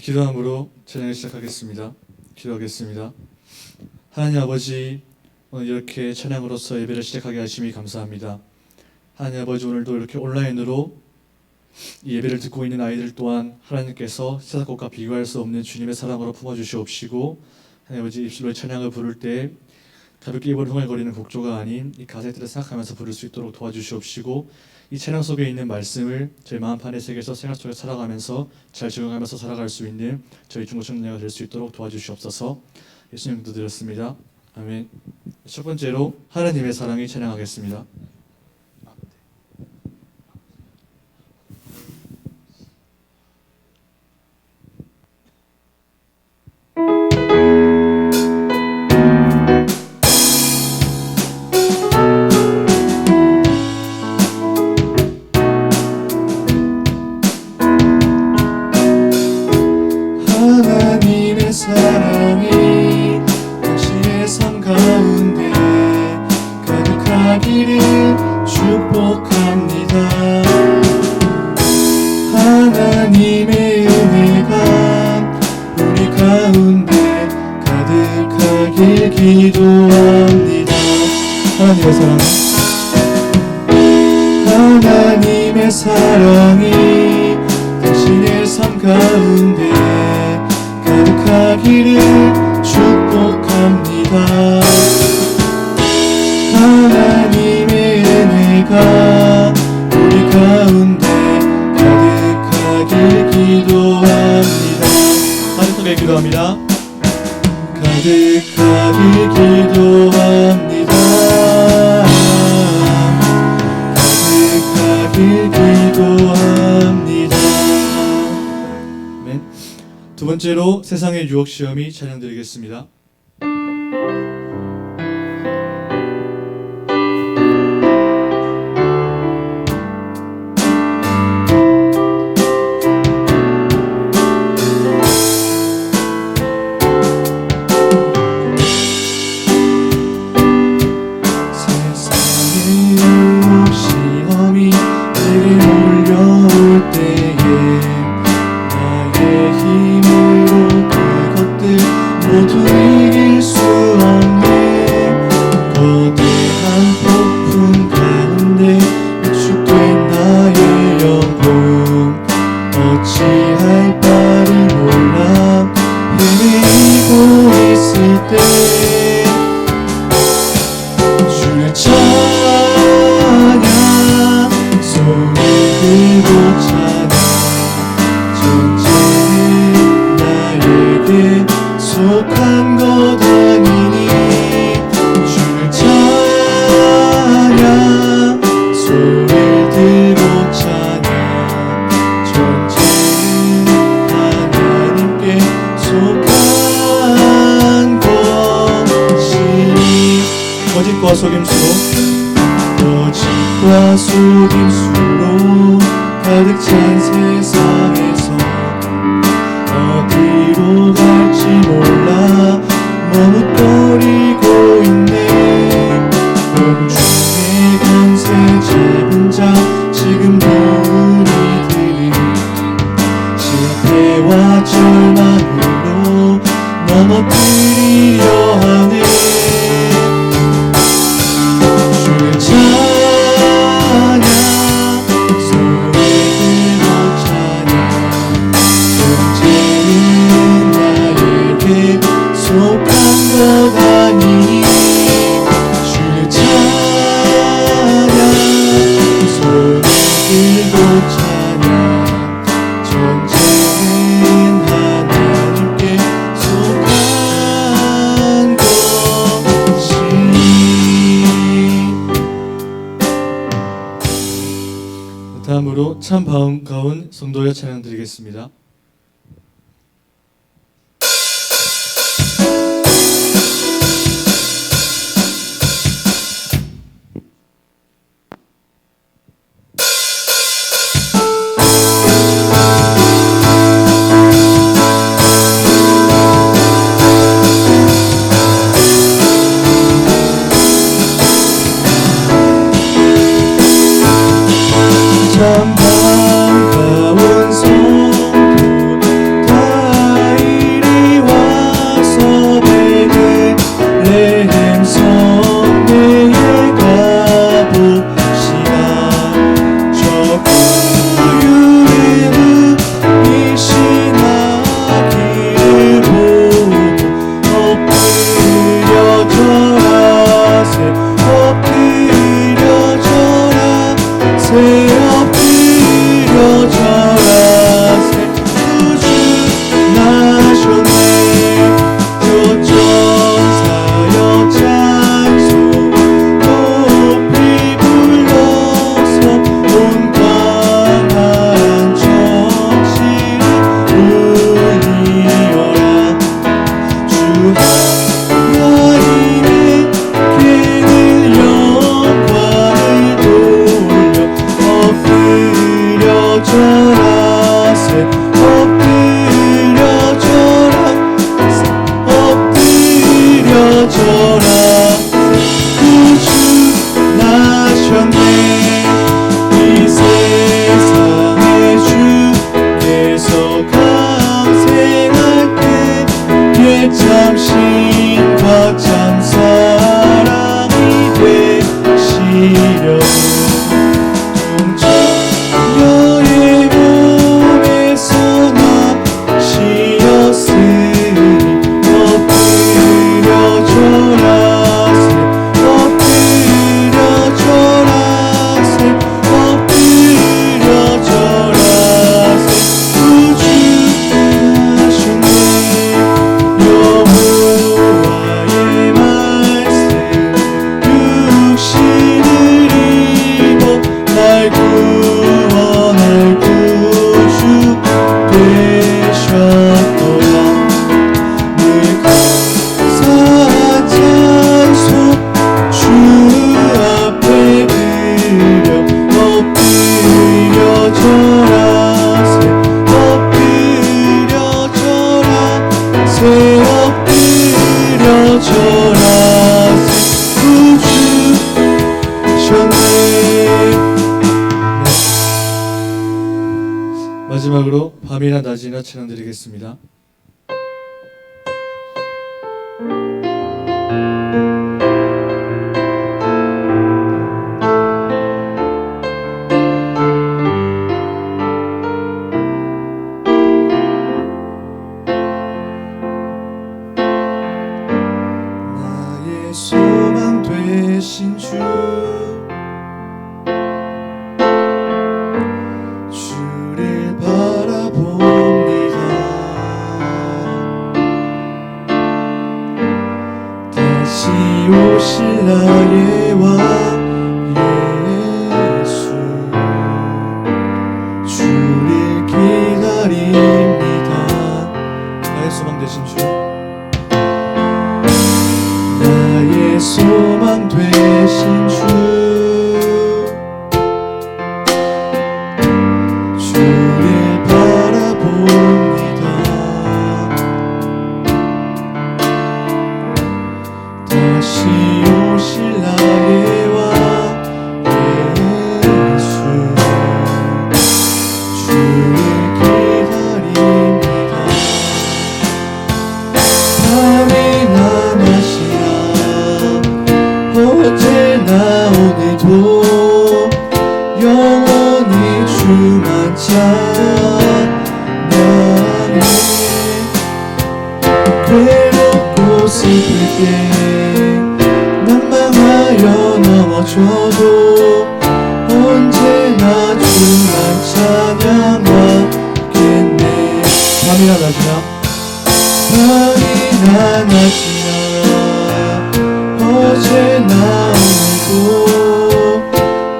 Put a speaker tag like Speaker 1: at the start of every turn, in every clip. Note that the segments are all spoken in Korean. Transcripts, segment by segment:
Speaker 1: 기도함으로 찬양을 시작하겠습니다. 기도하겠습니다. 하나님 아버지, 오늘 이렇게 찬양으로서 예배를 시작하게 하심이 감사합니다. 하나님 아버지, 오늘도 이렇게 온라인으로 이 예배를 듣고 있는 아이들 또한 하나님께서 세상 것과 비교할 수 없는 주님의 사랑으로 품어주시옵시고, 하나님 아버지, 입술로 찬양을 부를 때 가볍게 입으로 흥얼거리는 곡조가 아닌 이 가사들을 생각하면서 부를 수 있도록 도와주시옵시고, 이 찬양 속에 있는 말씀을 저희 마음판의 세계에서 생활 속에 살아가면서 잘 적용하면서 살아갈 수 있는 저희 중고청년회가 될 수 있도록 도와주시옵소서. 예수님 기도드렸습니다. 아멘. 첫 번째로 하나님의 사랑이 찬양하겠습니다.
Speaker 2: 하나님의 사랑이 당신의 삶 가운데 가득하기를 축복합니다. 하나님의 은혜가 우리 가운데 가득하길 기도합니다. 하나님의 사랑이 당신의 삶 가운데 가득하기를 축복합니다. 하나님의 은혜가 우리 가운데 가득하길 기도합니다.
Speaker 1: 하나님께 기도합니다.
Speaker 2: 가득하길 기도합니다. 가득하길 기도합니다.
Speaker 1: 아멘. 두 번째로 세상의 유혹 시험이 찬양드리겠습니다.
Speaker 2: 세상의 유혹 시험이 내게 몰려올 때에 나의 힘으로 그것들 모두 이길 수 없네. 거대한 폭풍 가운데 위축된 나의 영혼 어찌할 바를 몰라 헤매이고 있을 때 주의 찬양 손을 들고 찬양 전쟁은 나에게 속한 것 아니니 주의 찬양 손을 들고 찬양 전쟁은 하나님께 속한 것이니
Speaker 1: 거짓과
Speaker 2: 속임수로 가득 찬 세상에서 어디로 갈지 몰라 머뭇거리고 있네. 공중의 권세 잡은 자 지금도 우리들은 실패와 절망으로 넘어뜨리려 하네. 주의 찬양 손을 들고 찬양 존재는 나에게 속한 것 아니니 주의 찬양 손을 들고 찬양 존재는 하나님께 속한 것이니.
Speaker 1: 다음으로 참 반가운 성도의 찬양 드리겠습니다.
Speaker 2: 참 반가운 성도
Speaker 1: 밤이나 낮이나 찬양드리겠습니다.
Speaker 2: 나의 소망 되신 주 주를 바라봅니다. 다시 오실 나의 왕 예수 주를 기다립니다.
Speaker 1: 나의 소망 되신 주
Speaker 2: 나의 소망 되신 주 주를 바라봅니다. 다시 오실 나의 왕 예수 주를 기다립니다. 밤이나 낮이나 어제나 오늘도 영원히 주만 찬양해. 괴롭고 슬플 때 난망하여 넘어져도 언제나 주만 찬양하겠네.
Speaker 1: 밤이나 낮이나
Speaker 2: 밤이나 낮이나 어제나 오늘도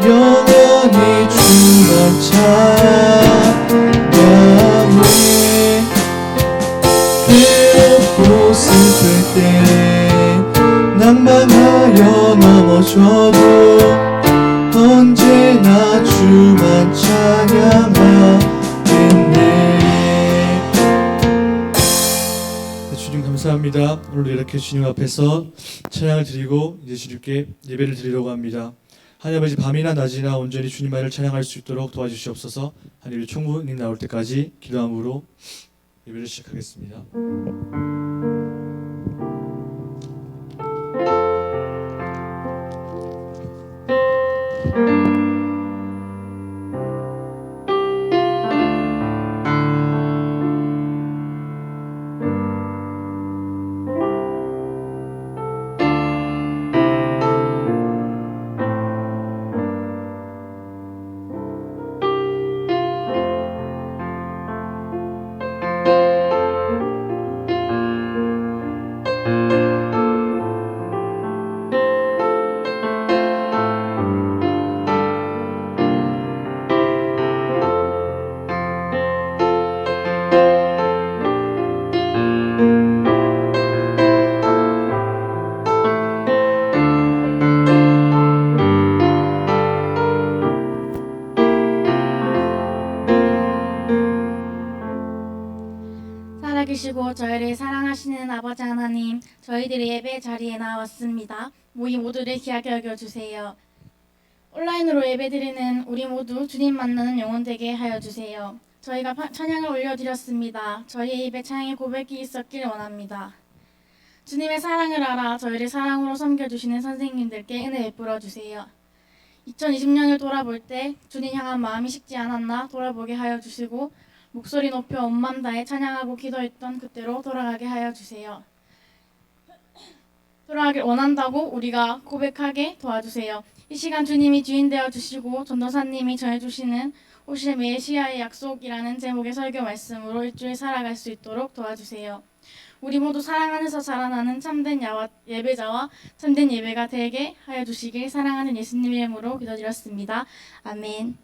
Speaker 2: 영원히 주만 찬양해. 괴롭고 슬플 때 낭만하여 넘어져도 언제나 주만 찬양하겠네.
Speaker 1: 주님 감사합니다. 오늘도 이렇게 주님 앞에서 찬양을 드리고 이제 주님께 예배를 드리려고 합니다. 하나님 아버지 밤이나 낮이나 온전히 주님만을 찬양할 수 있도록 도와주시옵소서. 하나님의 충분히 나올 때까지 기도함으로 예배를 시작하겠습니다.
Speaker 3: 살아계시고 저희를 사랑하시는 아버지 하나님, 저희들의 예배 자리에 나왔습니다. 모임 모두를 귀하게 여겨주세요. 온라인으로 예배드리는 우리 모두 주님 만나는 영혼 되게 하여 주세요. 저희가 찬양을 올려드렸습니다. 저희의 입에 찬양의 고백이 있었길 원합니다. 주님의 사랑을 알아 저희를 사랑으로 섬겨주시는 선생님들께 은혜 베풀어 주세요. 2020년을 돌아볼 때 주님 향한 마음이 식지 않았나 돌아보게 하여 주시고 목소리 높여 온 맘 다해 찬양하고 기도했던 그때로 돌아가게 하여 주세요. 돌아가길 원한다고 우리가 고백하게 도와주세요. 이 시간 주님이 주인 되어 주시고 전도사님이 전해주시는 오실 메시아의 약속이라는 제목의 설교 말씀으로 일주일 살아갈 수 있도록 도와주세요. 우리 모두 사랑 안에서 자라나는 참된 예배자와 참된 예배가 되게 하여 주시길 사랑하는 예수님의 이름으로 기도드렸습니다. 아멘.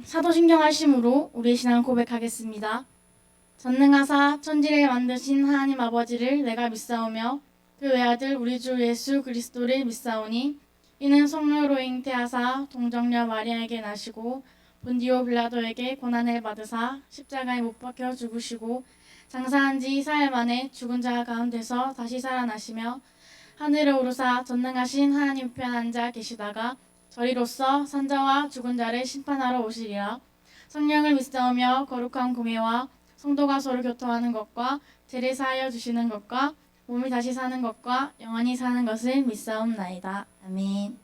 Speaker 3: 사도신경하심으로 우리의 신앙을 고백하겠습니다. 전능하사 천지를 만드신 하나님 아버지를 내가 믿사오며 그 외아들 우리 주 예수 그리스도를 믿사오니 이는 성령으로 잉태하사 동정녀 마리아에게 나시고 본디오 빌라도에게 고난을 받으사 십자가에 못 박혀 죽으시고 장사한 지 4일 만에 죽은 자 가운데서 다시 살아나시며 하늘에 오르사 전능하신 하나님 우편 앉아 계시다가 저리로서 산자와 죽은 자를 심판하러 오시리라. 성령을 믿사오며 거룩한 공예와 성도가 서로 교통하는 것과 죄를 사하여 주시는 것과 몸이 다시 사는 것과 영원히 사는 것을 믿사옵나이다. 아멘.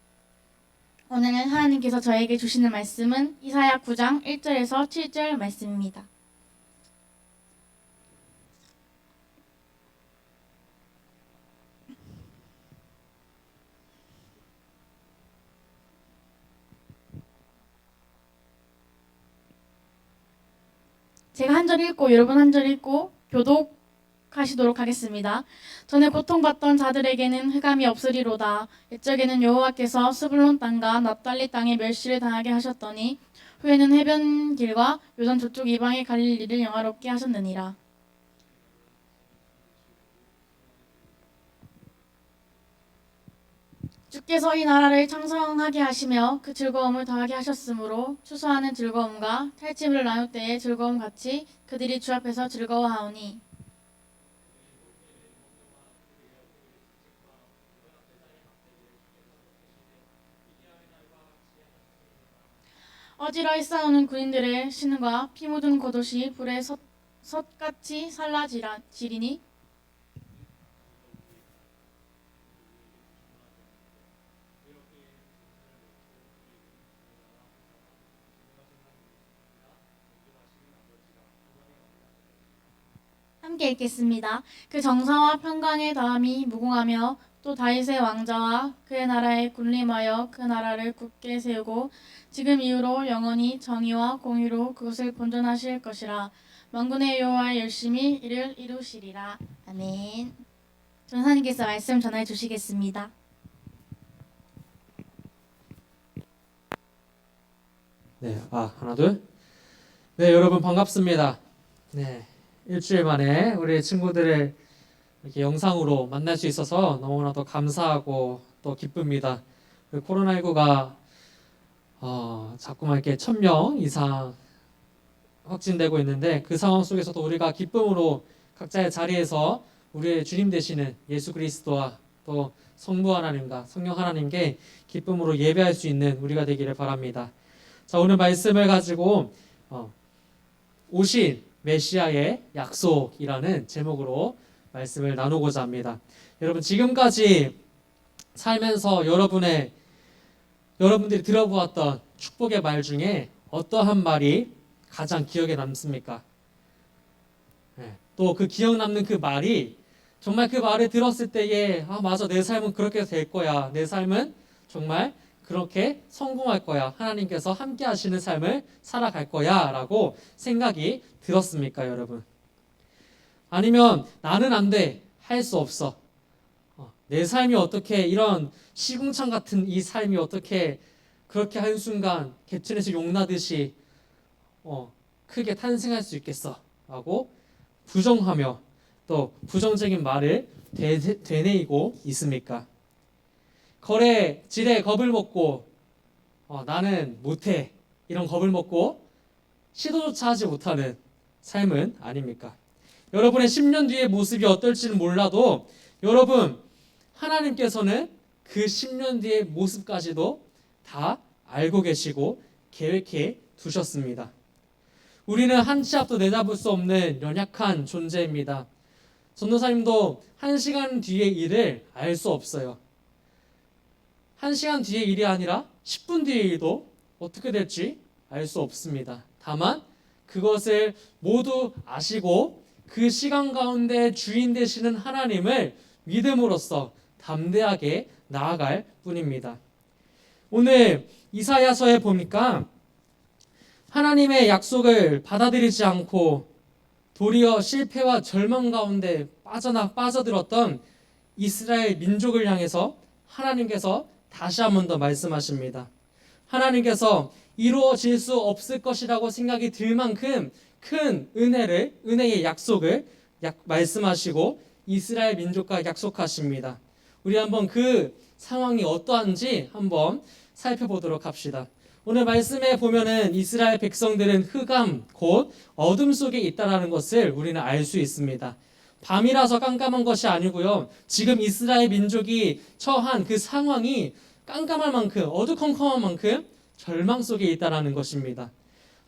Speaker 3: 오늘은 하나님께서 저에게 주시는 말씀은 이사야 9장 1절에서 7절 말씀입니다. 제가 한 절 읽고 여러분 한 절 읽고 교독하시도록 하겠습니다. 전에 고통받던 자들에게는 흑암이 없으리로다. 옛적에는 여호와께서 스불론 땅과 납달리 땅에 멸시를 당하게 하셨더니 후에는 해변 길과 요단 저쪽 이방에 갈릴 일을 영화롭게 하셨느니라. 주께서 이 나라를 창성하게 하시며 그 즐거움을 더하게 하셨으므로 추수하는 즐거움과 탈취물을 나눌 때의 즐거움 같이 그들이 주 앞에서 즐거워하오니 어지러이 싸우는 군인들의 신과 피 묻은 겉옷이 불에 솥같이 살라지리니 함께 읽겠습니다. 그 정사와 평강의 다함이 무궁하며 또 다윗의 왕자와 그의 나라에 군림하여 그 나라를 굳게 세우고 지금 이후로 영원히 정의와 공의로 그것을 본전하실 것이라. 만군의 여호와의 열심히 이를 이루시리라. 아멘. 전사님께서 말씀 전해 주시겠습니다.
Speaker 4: 네, 하나 둘. 네, 여러분 반갑습니다. 네, 일주일 만에 우리 친구들을 이렇게 영상으로 만날 수 있어서 너무나도 감사하고 또 기쁩니다. 코로나19가 자꾸만 이렇게 1000명 이상 확진되고 있는데 그 상황 속에서도 우리가 기쁨으로 각자의 자리에서 우리의 주님 되시는 예수 그리스도와 또 성부 하나님과 성령 하나님께 기쁨으로 예배할 수 있는 우리가 되기를 바랍니다. 자, 오늘 말씀을 가지고 오신 메시아의 약속이라는 제목으로 말씀을 나누고자 합니다. 여러분 지금까지 살면서 여러분들이 들어보았던 축복의 말 중에 어떠한 말이 가장 기억에 남습니까? 네, 또 그 기억 남는 그 말이 정말 그 말을 들었을 때에 맞아, 내 삶은 그렇게 될 거야. 내 삶은 정말 그렇게 성공할 거야. 하나님께서 함께 하시는 삶을 살아갈 거야 라고 생각이 들었습니까, 여러분? 아니면 나는 안 돼, 할 수 없어, 내 삶이 어떻게 이런 시궁창 같은 이 삶이 어떻게 그렇게 한순간 개천에서 용나듯이 크게 탄생할 수 있겠어 라고 부정하며 또 부정적인 말을 되뇌이고 있습니까? 지레 겁을 먹고 나는 못해 이런 겁을 먹고 시도조차 하지 못하는 삶은 아닙니까? 여러분의 10년 뒤의 모습이 어떨지는 몰라도 여러분 하나님께서는 그 10년 뒤의 모습까지도 다 알고 계시고 계획해 두셨습니다. 우리는 한 치 앞도 내다볼 수 없는 연약한 존재입니다. 전도사님도 1시간 뒤의 일을 알 수 없어요. 1시간 뒤의 일이 아니라 10분 뒤의 일도 어떻게 될지 알 수 없습니다. 다만 그것을 모두 아시고 그 시간 가운데 주인 되시는 하나님을 믿음으로써 담대하게 나아갈 뿐입니다. 오늘 이사야서에 보니까 하나님의 약속을 받아들이지 않고 도리어 실패와 절망 가운데 빠져들었던 이스라엘 민족을 향해서 하나님께서 다시 한 번 더 말씀하십니다. 하나님께서 이루어질 수 없을 것이라고 생각이 들 만큼 큰 은혜의 약속을 말씀하시고 이스라엘 민족과 약속하십니다. 우리 한번 그 상황이 어떠한지 한번 살펴보도록 합시다. 오늘 말씀에 보면은 이스라엘 백성들은 흑암 곧 어둠 속에 있다라는 것을 우리는 알 수 있습니다. 밤이라서 깜깜한 것이 아니고요. 지금 이스라엘 민족이 처한 그 상황이 깜깜할 만큼 어두컴컴한 만큼 절망 속에 있다라는 것입니다.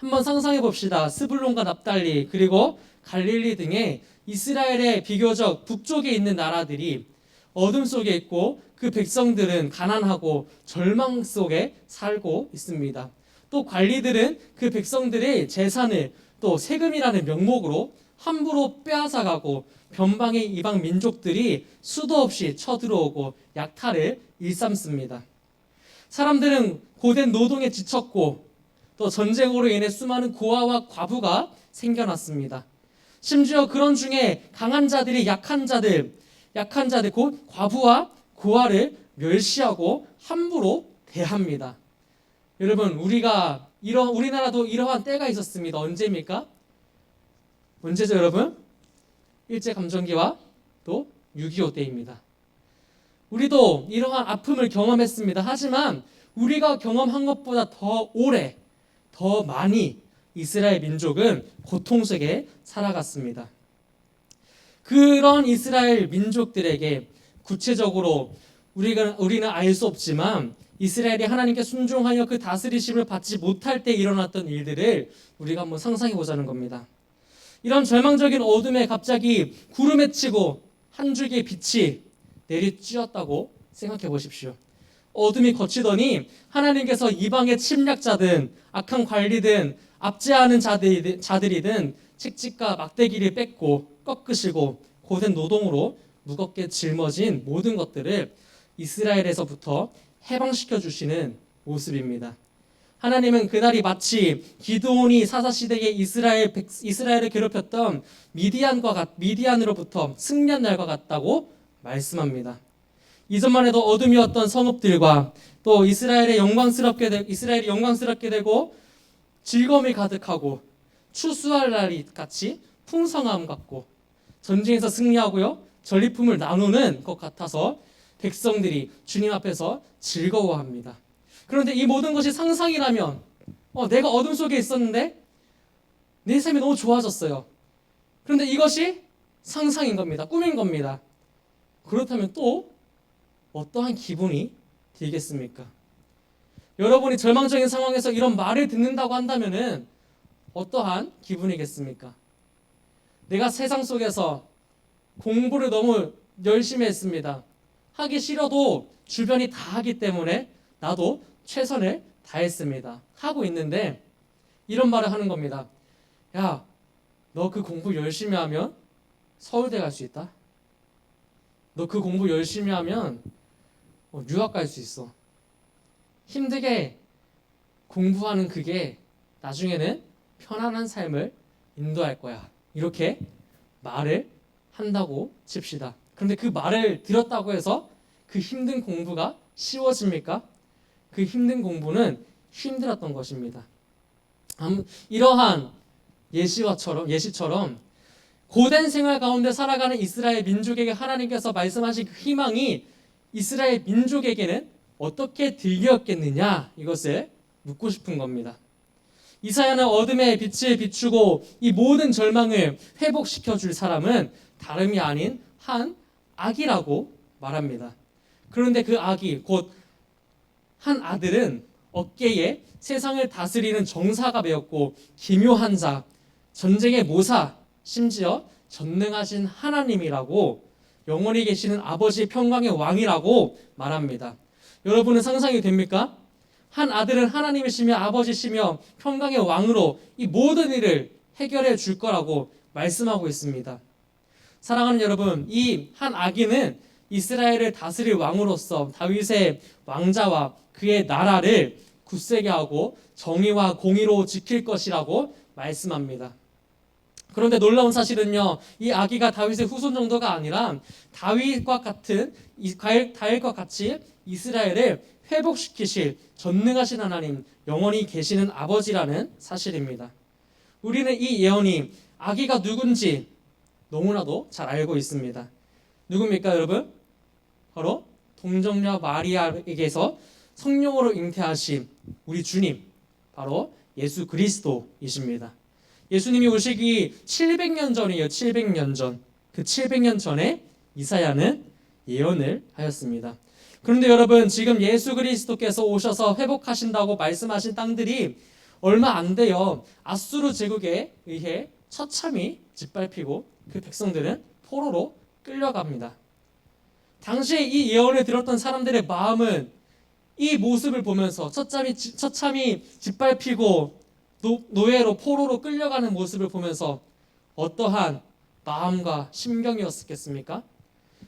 Speaker 4: 한번 상상해 봅시다. 스불론과 납달리 그리고 갈릴리 등의 이스라엘의 비교적 북쪽에 있는 나라들이 어둠 속에 있고 그 백성들은 가난하고 절망 속에 살고 있습니다. 또 관리들은 그 백성들의 재산을 또 세금이라는 명목으로 함부로 빼앗아가고 변방의 이방 민족들이 수도 없이 쳐들어오고 약탈을 일삼습니다. 사람들은 고된 노동에 지쳤고 또 전쟁으로 인해 수많은 고아와 과부가 생겨났습니다. 심지어 그런 중에 강한 자들이 약한 자들 곧 과부와 고아를 멸시하고 함부로 대합니다. 여러분, 우리나라도 이러한 때가 있었습니다. 언제입니까? 언제죠, 여러분? 일제감정기와 또 6.25 때입니다. 우리도 이러한 아픔을 경험했습니다. 하지만 우리가 경험한 것보다 더 오래, 더 많이 이스라엘 민족은 고통 속에 살아갔습니다. 그런 이스라엘 민족들에게 구체적으로 우리는 알 수 없지만 이스라엘이 하나님께 순종하여 그 다스리심을 받지 못할 때 일어났던 일들을 우리가 한번 상상해 보자는 겁니다. 이런 절망적인 어둠에 갑자기 구름에 치고 한 줄기의 빛이 내리쬐었다고 생각해 보십시오. 어둠이 걷히더니 하나님께서 이방의 침략자든 악한 관리든 압제하는 자들이든 채찍과 막대기를 뺏고 꺾으시고 고된 노동으로 무겁게 짊어진 모든 것들을 이스라엘에서부터 해방시켜 주시는 모습입니다. 하나님은 그날이 마치 기드온이 사사시대에 이스라엘을 괴롭혔던 미디안으로부터 승리한 날과 같다고 말씀합니다. 이전만 해도 어둠이었던 성읍들과 또 이스라엘이 영광스럽게 되고 즐거움이 가득하고 추수할 날이 같이 풍성함 같고 전쟁에서 승리하고요 전리품을 나누는 것 같아서 백성들이 주님 앞에서 즐거워합니다. 그런데 이 모든 것이 상상이라면 내가 어둠 속에 있었는데 내 삶이 너무 좋아졌어요. 그런데 이것이 상상인 겁니다. 꿈인 겁니다. 그렇다면 또 어떠한 기분이 들겠습니까? 여러분이 절망적인 상황에서 이런 말을 듣는다고 한다면은 어떠한 기분이겠습니까? 내가 세상 속에서 공부를 너무 열심히 했습니다. 하기 싫어도 주변이 다 하기 때문에 나도 최선을 다했습니다. 하고 있는데 이런 말을 하는 겁니다. 야, 너 그 공부 열심히 하면 서울대 갈 수 있다. 너 그 공부 열심히 하면 유학 갈 수 있어. 힘들게 공부하는 그게 나중에는 편안한 삶을 인도할 거야. 이렇게 말을 한다고 칩시다. 그런데 그 말을 들었다고 해서 그 힘든 공부가 쉬워집니까? 그 힘든 공부는 힘들었던 것입니다. 이러한 예시처럼 고된 생활 가운데 살아가는 이스라엘 민족에게 하나님께서 말씀하신 그 희망이 이스라엘 민족에게는 어떻게 들렸겠느냐, 이것을 묻고 싶은 겁니다. 이사야는 어둠의 빛을 비추고 이 모든 절망을 회복시켜 줄 사람은 다름이 아닌 한 아기라고 말합니다. 그런데 그 아기, 곧 한 아들은 어깨에 세상을 다스리는 정사가 배었고 기묘한 자, 전쟁의 모사, 심지어 전능하신 하나님이라고, 영원히 계시는 아버지 평강의 왕이라고 말합니다. 여러분은 상상이 됩니까? 한 아들은 하나님이시며 아버지시며 평강의 왕으로 이 모든 일을 해결해 줄 거라고 말씀하고 있습니다. 사랑하는 여러분, 이 한 아기는 이스라엘을 다스릴 왕으로서 다윗의 왕자와 그의 나라를 굳세게 하고 정의와 공의로 지킬 것이라고 말씀합니다. 그런데 놀라운 사실은요, 이 아기가 다윗의 후손 정도가 아니라 다윗과 같이 이스라엘을 회복시키실 전능하신 하나님, 영원히 계시는 아버지라는 사실입니다. 우리는 이 예언이 아기가 누군지 너무나도 잘 알고 있습니다. 누굽니까, 여러분? 바로 동정녀 마리아에게서 성령으로 잉태하신 우리 주님, 바로 예수 그리스도이십니다. 예수님이 오시기 700년 전이에요. 700년 전. 그 700년 전에 이사야는 예언을 하였습니다. 그런데 여러분, 지금 예수 그리스도께서 오셔서 회복하신다고 말씀하신 땅들이 얼마 안 되어 아수르 제국에 의해 처참히 짓밟히고 그 백성들은 포로로 끌려갑니다. 당시에 이 예언을 들었던 사람들의 마음은 이 모습을 보면서 처참히 짓밟히고 노예로 포로로 끌려가는 모습을 보면서 어떠한 마음과 심경이었겠습니까?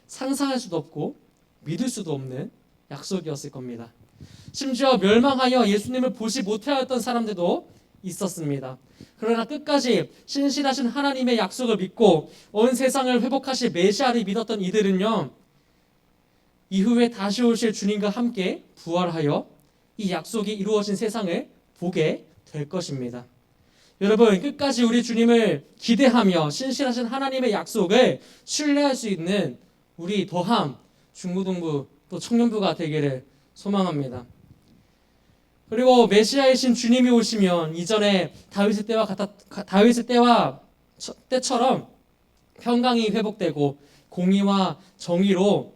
Speaker 4: 상상할 수도 없고 믿을 수도 없는 약속이었을 겁니다. 심지어 멸망하여 예수님을 보지 못하였던 사람들도 있었습니다. 그러나 끝까지 신실하신 하나님의 약속을 믿고 온 세상을 회복하실 메시아를 믿었던 이들은요, 이후에 다시 오실 주님과 함께 부활하여 이 약속이 이루어진 세상을 보게 될 것입니다. 여러분, 끝까지 우리 주님을 기대하며 신실하신 하나님의 약속을 신뢰할 수 있는 우리 더함 중고등부 또 청년부가 되기를 소망합니다. 그리고 메시아이신 주님이 오시면 이전에 다윗의 때처럼 평강이 회복되고 공의와 정의로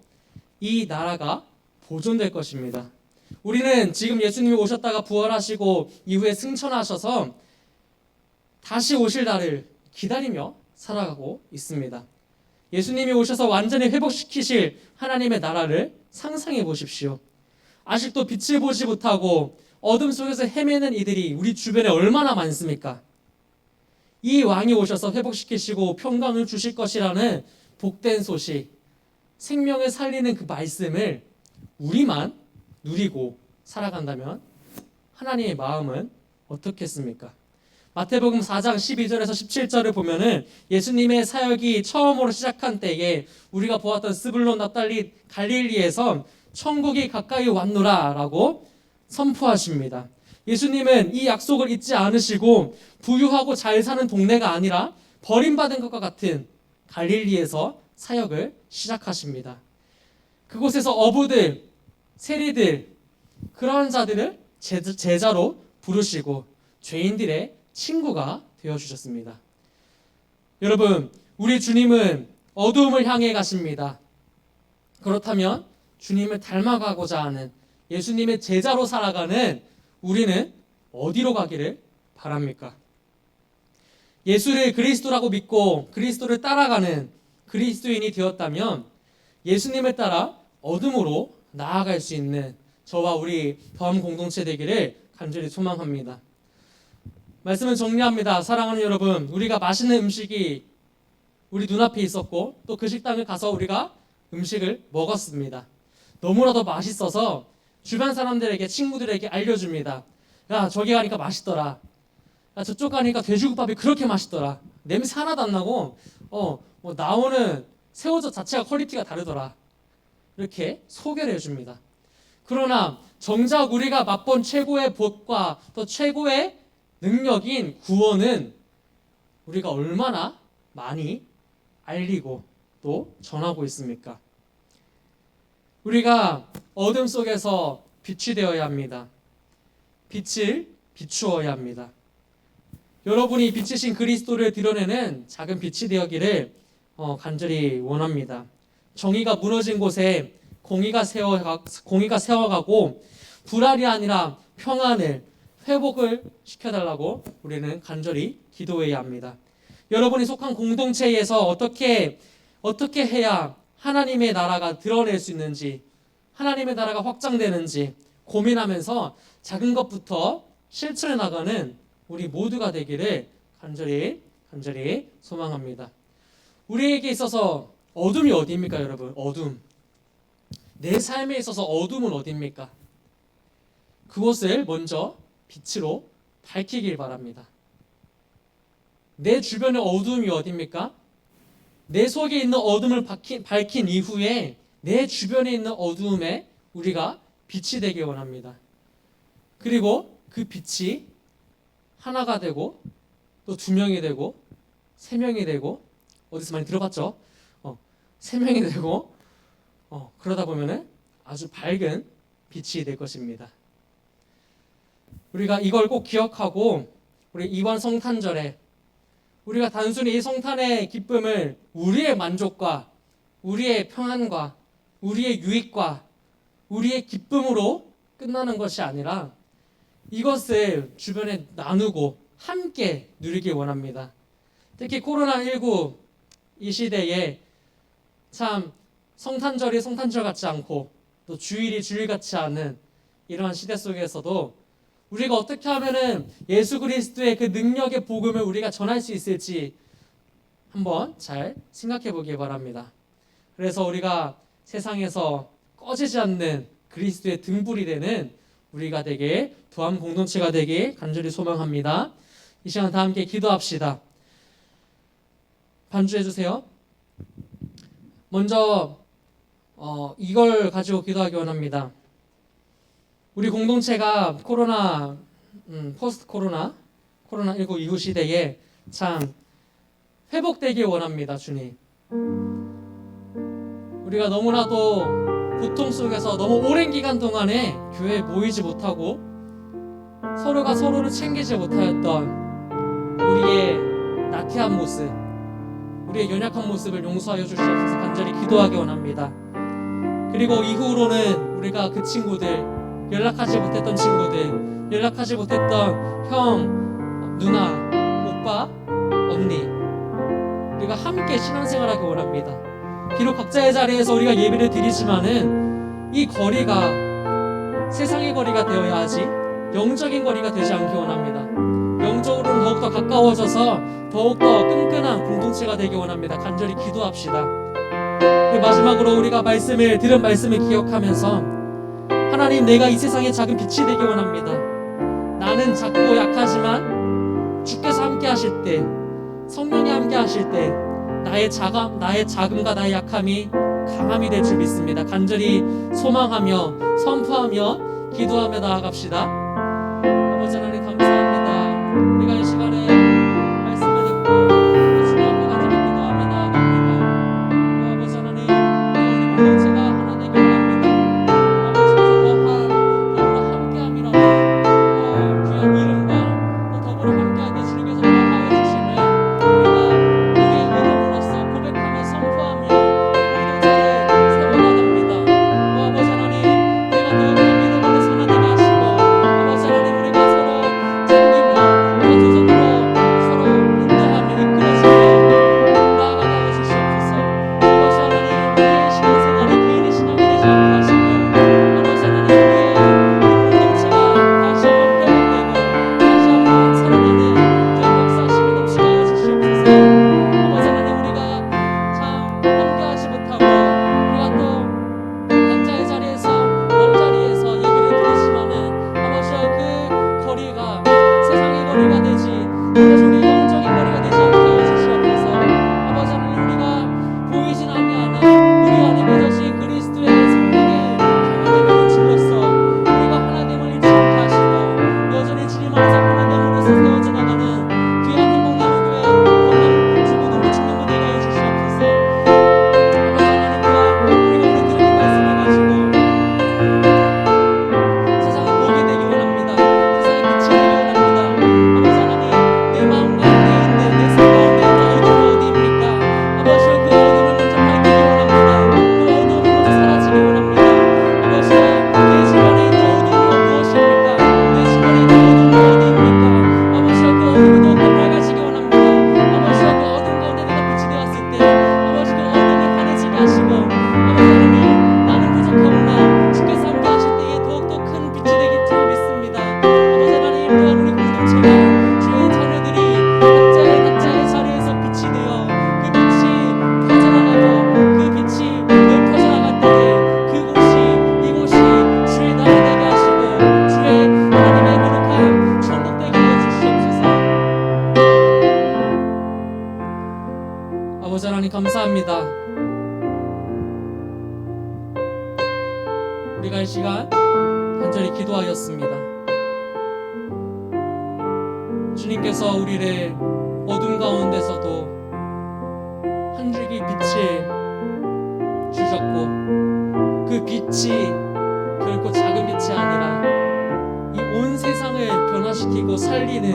Speaker 4: 이 나라가 보존될 것입니다. 우리는 지금 예수님이 오셨다가 부활하시고 이후에 승천하셔서 다시 오실 날을 기다리며 살아가고 있습니다. 예수님이 오셔서 완전히 회복시키실 하나님의 나라를 상상해 보십시오. 아직도 빛을 보지 못하고 어둠 속에서 헤매는 이들이 우리 주변에 얼마나 많습니까? 이 왕이 오셔서 회복시키시고 평강을 주실 것이라는 복된 소식, 생명을 살리는 그 말씀을 우리만 누리고 살아간다면 하나님의 마음은 어떻겠습니까? 마태복음 4장 12절에서 17절을 보면은 예수님의 사역이 처음으로 시작한 때에 우리가 보았던 스불론, 납달리, 갈릴리에서 천국이 가까이 왔노라 라고 선포하십니다. 예수님은 이 약속을 잊지 않으시고 부유하고 잘 사는 동네가 아니라 버림받은 것과 같은 갈릴리에서 사역을 시작하십니다. 그곳에서 어부들, 세리들, 그런 자들을 제자로 부르시고 죄인들의 친구가 되어주셨습니다. 여러분, 우리 주님은 어두움을 향해 가십니다. 그렇다면 주님을 닮아가고자 하는 예수님의 제자로 살아가는 우리는 어디로 가기를 바랍니까? 예수를 그리스도라고 믿고 그리스도를 따라가는 그리스도인이 되었다면 예수님을 따라 어둠으로 나아갈 수 있는 저와 우리 더함 공동체 되기를 간절히 소망합니다. 말씀을 정리합니다. 사랑하는 여러분, 우리가 맛있는 음식이 우리 눈앞에 있었고 또 그 식당을 가서 우리가 음식을 먹었습니다. 너무나도 맛있어서 주변 사람들에게, 친구들에게 알려줍니다. 야, 저기 가니까 맛있더라. 야, 저쪽 가니까 돼지국밥이 그렇게 맛있더라. 냄새 하나도 안 나고 나오는 새우젓 자체가 퀄리티가 다르더라. 이렇게 소개를 해줍니다. 그러나 정작 우리가 맛본 최고의 복과 또 최고의 능력인 구원은 우리가 얼마나 많이 알리고 또 전하고 있습니까? 우리가 어둠 속에서 빛이 되어야 합니다. 빛을 비추어야 합니다. 여러분이 빛이신 그리스도를 드러내는 작은 빛이 되었기를 간절히 원합니다. 정의가 무너진 곳에 공의가 세워가고 불안이 아니라 평안을 회복을 시켜달라고 우리는 간절히 기도해야 합니다. 여러분이 속한 공동체에서 어떻게 해야 하나님의 나라가 드러낼 수 있는지, 하나님의 나라가 확장되는지 고민하면서 작은 것부터 실천해 나가는 우리 모두가 되기를 간절히 소망합니다. 우리에게 있어서 어둠이 어디입니까, 여러분? 어둠. 내 삶에 있어서 어둠은 어디입니까? 그것을 먼저 빛으로 밝히길 바랍니다. 내 주변의 어둠이 어디입니까? 내 속에 있는 어둠을 밝힌 이후에 내 주변에 있는 어두움에 우리가 빛이 되길 원합니다. 그리고 그 빛이 하나가 되고 또 2명이 되고 3명이 되고, 어디서 많이 들어봤죠? 3명이 되고 그러다 보면은 아주 밝은 빛이 될 것입니다. 우리가 이걸 꼭 기억하고 우리 이번 성탄절에 우리가 단순히 이 성탄의 기쁨을 우리의 만족과 우리의 평안과 우리의 유익과 우리의 기쁨으로 끝나는 것이 아니라 이것을 주변에 나누고 함께 누리길 원합니다. 특히 코로나19 이 시대에 참 성탄절이 성탄절 같지 않고 또 주일이 주일 같지 않은 이러한 시대 속에서도 우리가 어떻게 하면은 예수 그리스도의 그 능력의 복음을 우리가 전할 수 있을지 한번 잘 생각해 보기 바랍니다. 그래서 우리가 세상에서 꺼지지 않는 그리스도의 등불이 되는 우리가 되게 도함 공동체가 되길 간절히 소망합니다. 이 시간 다 함께 기도합시다. 반주해 주세요. 먼저 이걸 가지고 기도하기 원합니다. 우리 공동체가 포스트 코로나19 이후 시대에 참 회복되길 원합니다. 주님, 우리가 너무나도 고통 속에서 너무 오랜 기간 동안에 교회에 모이지 못하고 서로가 서로를 챙기지 못하였던 우리의 나태한 모습, 우리의 연약한 모습을 용서하여 주시옵소서 간절히 기도하기 원합니다. 그리고 이후로는 우리가 그 친구들, 연락하지 못했던 친구들, 연락하지 못했던 형, 누나, 오빠, 언니, 우리가 함께 신앙생활하기 원합니다. 비록 각자의 자리에서 우리가 예배를 드리지만은 이 거리가 세상의 거리가 되어야 하지 영적인 거리가 되지 않기 원합니다. 영적으로는 더욱더 가까워져서 더욱더 끈끈한 공동체가 되기 원합니다. 간절히 기도합시다. 마지막으로 우리가 들은 말씀을 기억하면서 하나님, 내가 이 세상의 작은 빛이 되기 원합니다. 나는 작고 약하지만 주께서 함께 하실 때, 성령이 함께 하실 때 나의 자금과 나의 약함이 강함이 될 줄 믿습니다. 간절히 소망하며 선포하며 기도하며 나아갑시다. 아버지 하나님 감사합니다. 우리가 이 시간에 말씀을 듣고 주님 앞에 간절히 기도하며 나아갑니다. 아버지 하나님, 우리 공동체가 하나 되길 원합니다. 아버지께서 더불어 함께함이라는 귀한 이름과 또 더불어 함께하게 주님께서 하여 주심을 우리가 우리의 이름으로써 고백하며 선포하며 공동체를 세워나갑니다. 아버지 하나님, 우리가 더욱더 믿음으로 살아나게 하시고 아버지 하나님, 우리가 서로 챙기며 우리가 두 손으로 서로 인도하며 이끌어주며 나아가게 하여 주시옵소서. 아버지 하나님, 우리의 신앙생활이 개인의 신앙이 되지 않게 하시고 아버지 하나님, 우리의 공동체가 다시 한번 회복되고 다시 한번 살아나는 주의 역사하심이 넘치게 하여 주시옵소서. 아버지 하나님, 우리가 참 함께하지 못하고 우리가 또 각자의 자리에서 먼 자리에서 예배를 드리지만은 아버지 그 거리가 세상의 거리가 되지 아버지 우리 영적인 거리가 되지 않게 하여 주시옵소서. 아버지 하나님, 우리가 보이진 아니하나 우리 안에 맺어진 그리스도의 생명의 하나님의 물질로서 우리가 하나됨을 잃지 않게 하시고 여전히 주님 안에서 하나됨으로서 세워져 나가는 귀한 행복나무교회 건강 주부동부 청년부 되게 하여 주시옵소서. 아버지 하나님, 우리가 오늘 들은 이 말씀을 가지고 세상의 복이 되기 원합니다. 세상의 빛이 되기 원합니다. 아버지 하나님, 내 마음 가운데 있는 내 삶 가운데 있는 어둠이 어디입니까? 아버지 그 어둠을 먼저 밝히기 원합니다. 그 어둠이 먼저 사라지기 원합니다. 아버지 내 주변에 있는 어둠이 무엇입니까? 내 주변에 있는 어둠이 어디입니까? 아버지 그 어둠이 더욱더 밝아지기 원합니다. 아버지 그 어둠 가운데 내가 빛이 되었을 때 아버지 그 어둠을 환해지게 하시고 아버지 하나님, 나는 부족하구나 주께서 함께 하실 때에 더욱더 큰 빛이 되기 줄 믿습니다. 아버지 하나님, 또한 우리 공동체가 주의 자녀들이 각자의 자리에서 빛이 되어 그 빛이 퍼져나가고 그 빛이 늘 퍼져나갈 때에 이곳이 주의 나라 되게 하시고 주의 하나님의 거룩한 천국 되게 하여 주시옵소서. 아버지 하나님 감사합니다. 우리가 이 시간 간절히 기도하였습니다. 주님께서 우리를 어둠 가운데서도 한 줄기 빛을 주셨고 그 빛이 결코 작은 빛이 아니라 이 온 세상을 변화시키고 살리는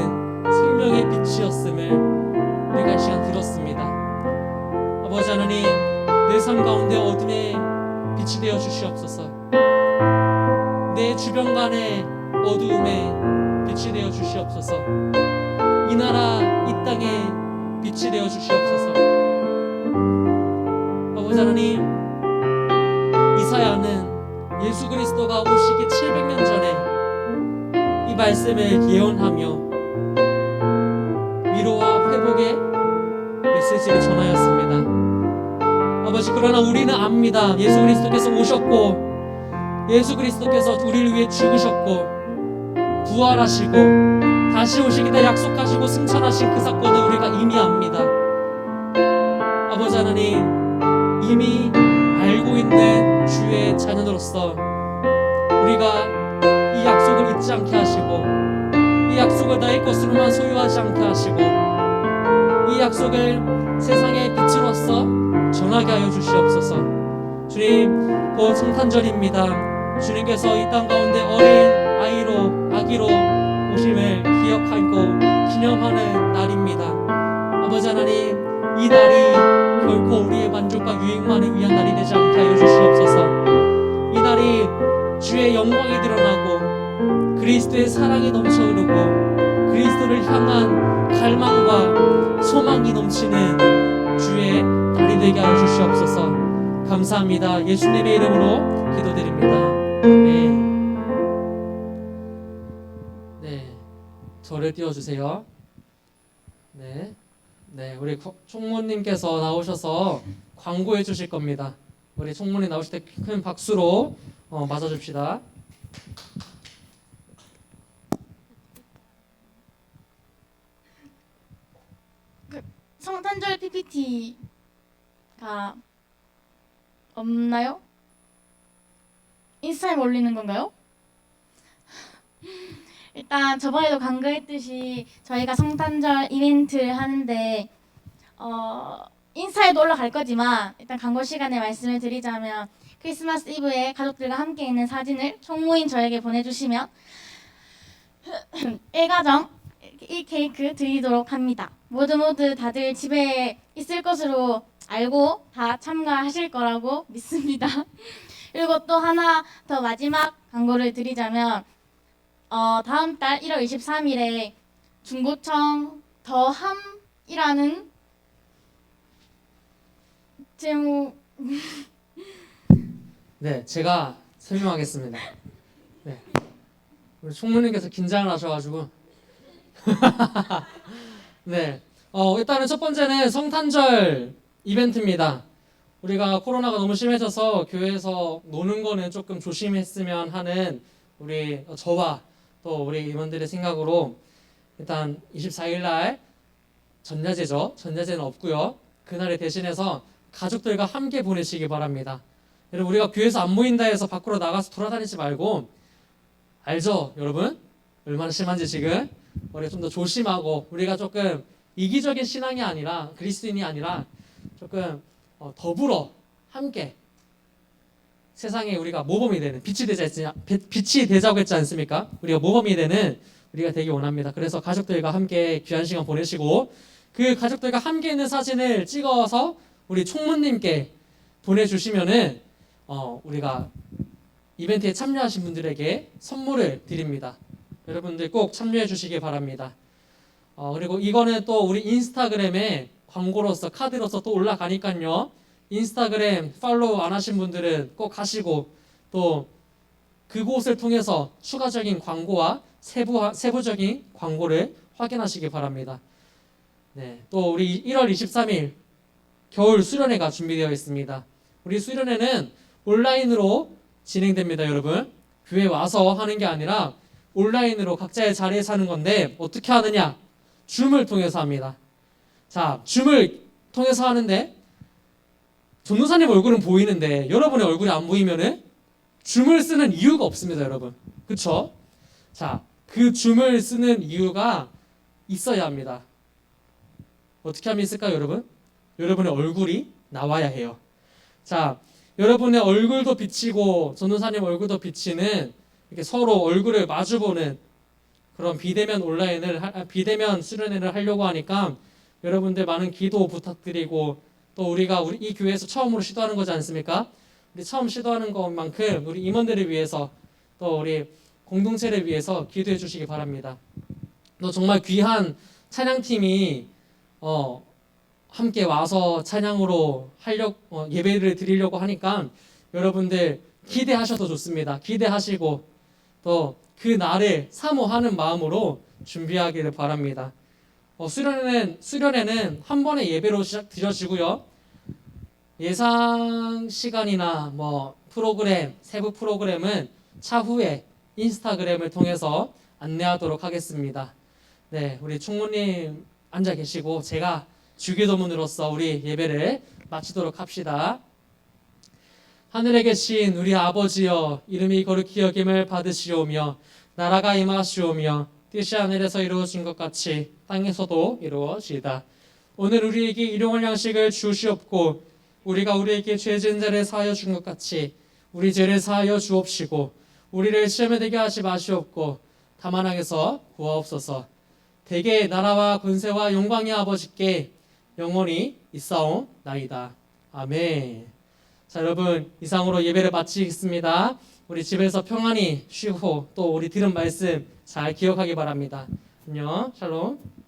Speaker 4: 생명의 빛이었음을 우리가 이 시간 들었습니다. 아버지 하나님, 내 삶 가운데 어둠의 빛이 되어 주시옵소서. 내 주변 간의 어두움에 빛이 되어 주시옵소서. 이 나라 이 땅에 빛이 되어 주시옵소서. 아버지 하나님, 이사야는 예수 그리스도가 오시기 700년 전에 이 말씀을 예언하며 위로와 회복의 메시지를 전하였습니다. 아버지, 그러나 우리는 압니다. 예수 그리스도께서 오셨고 예수 그리스도께서 우리를 위해 죽으셨고 부활하시고 다시 오시기다 약속하시고 승천하신 그 사건을 우리가 이미 압니다. 아버지 하나님, 이미 알고 있는 주의 자녀로서 우리가 이 약속을 잊지 않게 하시고 이 약속을 나의 것으로만 소유하지 않게 하시고 이 약속을 세상의 빛으로서 전하게 하여 주시옵소서. 주님, 곧 성탄절입니다. 주님께서 이 땅 가운데 어린 아기로 오심을 기억하고 기념하는 날입니다. 아버지 하나님, 이 날이 결코 우리의 만족과 유익만을 위한 날이 되지 않게 하여 주시옵소서. 이 날이 주의 영광이 드러나고 그리스도의 사랑이 넘쳐 흐르고 그리스도를 향한 갈망과 소망이 넘치는 주의 날이 되게 하여 주시옵소서. 감사합니다. 예수님의 이름으로 기도드립니다. 네, 저를 띄워주세요. 네, 우리 총무님께서 나오셔서 광고해 주실 겁니다. 우리 총무님 나오실 때 큰 박수로 맞아줍시다.
Speaker 3: 성탄절 PPT가 없나요? 인스타에 올리는 건가요? 일단 저번에도 강조했듯이 저희가 성탄절 이벤트를 하는데 인스타에도 올라갈 거지만 일단 광고 시간에 말씀을 드리자면 크리스마스 이브에 가족들과 함께 있는 사진을 총무인 저에게 보내주시면 1가정 1케이크 드리도록 합니다. 모두 다들 집에 있을 것으로 알고 다 참가하실 거라고 믿습니다. 그리고 또 하나 더 마지막 광고를 드리자면 다음 달 1월 23일에 중고청 더함이라는 제목
Speaker 4: 네, 제가 설명하겠습니다. 네, 우리 총무님께서 긴장을 하셔가지고 네, 일단은 첫 번째는 성탄절 이벤트입니다. 우리가 코로나가 너무 심해져서 교회에서 노는 거는 조금 조심했으면 하는 우리 저와 또 우리 임원들의 생각으로 일단 24일 날 전야제죠. 전야제는 없고요. 그날에 대신해서 가족들과 함께 보내시기 바랍니다. 여러분, 우리가 교회에서 안 모인다 해서 밖으로 나가서 돌아다니지 말고, 알죠 여러분? 얼마나 심한지 지금. 우리가 좀 더 조심하고, 우리가 조금 이기적인 신앙이 아니라, 그리스도인이 아니라 조금 더불어 함께 세상에 우리가 모범이 되는 빛이 되자고 했지 않습니까? 우리가 모범이 되는 우리가 되기 원합니다. 그래서 가족들과 함께 귀한 시간 보내시고, 그 가족들과 함께 있는 사진을 찍어서 우리 총무님께 보내주시면은 우리가 이벤트에 참여하신 분들에게 선물을 드립니다. 여러분들 꼭 참여해 주시기 바랍니다. 그리고 이거는 또 우리 인스타그램에 광고로서 카드로서 또 올라가니까요. 인스타그램 팔로우 안 하신 분들은 꼭 하시고, 또 그곳을 통해서 추가적인 광고와 세부적인 광고를 확인하시기 바랍니다. 네, 또 우리 1월 23일 겨울 수련회가 준비되어 있습니다. 우리 수련회는 온라인으로 진행됩니다, 여러분. 교회 와서 하는 게 아니라 온라인으로 각자의 자리에서 하는 건데, 어떻게 하느냐? 줌을 통해서 합니다. 자, 줌을 통해서 하는데 전도사님 얼굴은 보이는데 여러분의 얼굴이 안 보이면은 줌을 쓰는 이유가 없습니다, 여러분. 그쵸? 자, 그 줌을 쓰는 이유가 있어야 합니다. 어떻게 하면 있을까요, 여러분? 여러분의 얼굴이 나와야 해요. 자, 여러분의 얼굴도 비치고 전도사님 얼굴도 비치는, 이렇게 서로 얼굴을 마주보는 그런 비대면 수련회를 하려고 하니까 여러분들 많은 기도 부탁드리고, 또 우리가 이 교회에서 처음으로 시도하는 거지 않습니까? 우리 처음 시도하는 것만큼 우리 임원들을 위해서 또 우리 공동체를 위해서 기도해 주시기 바랍니다. 또 정말 귀한 찬양팀이 함께 와서 찬양으로 예배를 드리려고 하니까 여러분들 기대하셔도 좋습니다. 기대하시고 또 그 날을 사모하는 마음으로 준비하기를 바랍니다. 수련회는 한 번의 예배로 드려지고요. 예상 시간이나 프로그램, 세부 프로그램은 차후에 인스타그램을 통해서 안내하도록 하겠습니다. 네, 우리 총무님 앉아 계시고 제가 주기도문으로서 우리 예배를 마치도록 합시다. 하늘에 계신 우리 아버지여, 이름이 거룩히 여김을 받으시오며 나라가 임하시오며 뜻이 하늘에서 이루어진 것 같이 땅에서도 이루어지이다. 오늘 우리에게 일용할 양식을 주시옵고 우리가 우리에게 죄 지은 자를 사하여 준 것 같이 우리 죄를 사하여 주옵시고 우리를 시험에 들게 하지 마시옵고 다만 악에서 구하옵소서. 대개 나라와 권세와 영광이 아버지께 영원히 있사옵나이다. 아멘. 자, 여러분 이상으로 예배를 마치겠습니다. 우리 집에서 평안히 쉬고 또 우리 들은 말씀 잘 기억하기 바랍니다. 안녕, 샬롬.